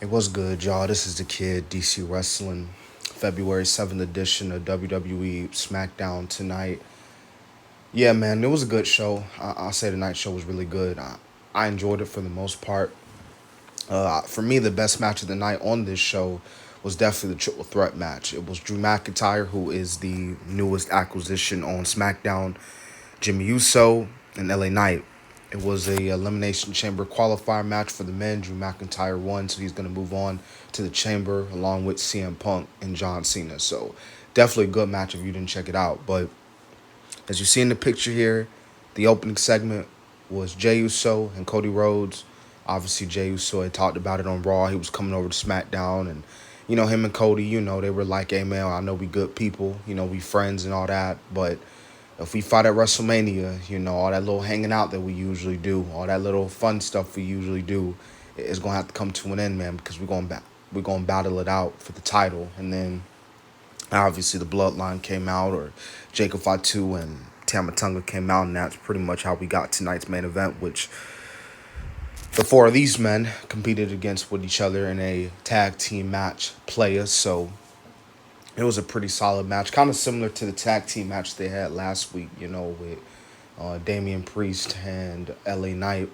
It was good, y'all. This is the kid, DC Wrestling, February 7th edition of WWE Smackdown tonight. Yeah, man, it was a good show. I'll say the night show was really good. I enjoyed it for the most part. For me, the best match of the night on this show was definitely the triple threat match. It was Drew McIntyre, who is the newest acquisition on SmackDown, Jimmy Uso, and LA Knight. It was a elimination chamber qualifier match for the men. Drew McIntyre won, so he's going to move on to the chamber along with CM Punk and John Cena. So definitely a good match if you didn't check it out. But as you see in the picture here, the opening segment was Jey Uso and Cody Rhodes. Obviously, Jey Uso had talked about it on Raw. He was coming over to SmackDown, and him and Cody, they were like, "Hey man, I know we good people, we friends and all that, but if we fight at WrestleMania, all that little hanging out that we usually do, all that little fun stuff we usually do, is gonna have to come to an end, man, because we're gonna battle it out for the title." And then obviously the Bloodline came out, or Jacob Fatu and Tama Tonga came out, and that's pretty much how we got tonight's main event, which the four of these men competed against with each other in a tag team match players. So it was a pretty solid match, kind of similar to the tag team match they had last week, with Damian Priest and LA Knight.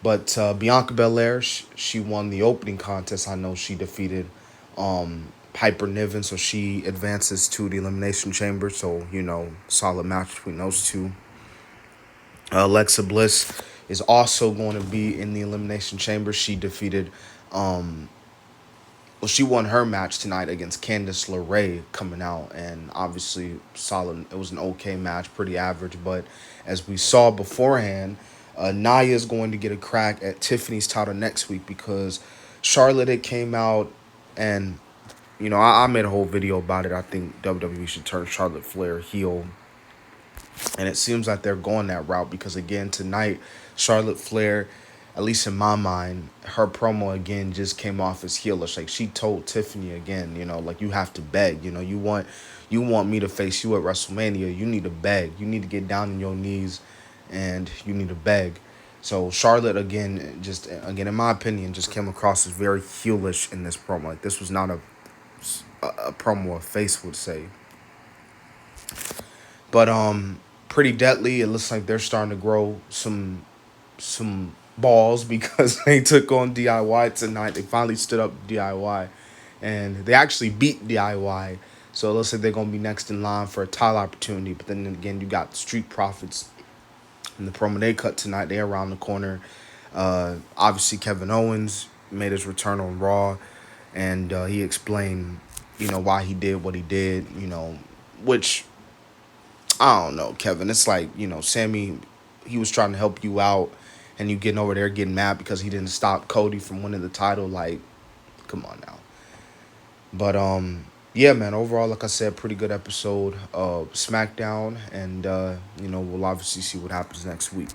But Bianca Belair, she won the opening contest. I know she defeated Piper Niven, so she advances to the Elimination Chamber. So, solid match between those two. Alexa Bliss is also going to be in the Elimination Chamber. She defeated, she won her match tonight against Candice LeRae coming out. And obviously, solid. It was an okay match, pretty average. But as we saw beforehand, Nia is going to get a crack at Tiffany's title next week because Charlotte had came out and, I made a whole video about it. I think WWE should turn Charlotte Flair heel. And it seems like they're going that route because, again, tonight, Charlotte Flair, at least in my mind, her promo, again, just came off as heelish. Like, she told Tiffany again, like, you have to beg. You want me to face you at WrestleMania. You need to beg. You need to get down on your knees and you need to beg. So Charlotte, again, in my opinion, just came across as very heelish in this promo. Like, this was not a promo a face would say. But pretty deadly. It looks like they're starting to grow some balls because they took on DIY tonight. They finally stood up DIY, and they actually beat DIY. So it looks like they're gonna be next in line for a title opportunity. But then again, you got the Street Profits in the promo they cut tonight. They're around the corner. Obviously, Kevin Owens made his return on Raw, and he explained, why he did what he did. Which I don't know, Kevin. It's like, Sammy, he was trying to help you out, and you getting over there getting mad because he didn't stop Cody from winning the title. Like, come on now. But yeah, man. Overall, like I said, pretty good episode of SmackDown, and we'll obviously see what happens next week.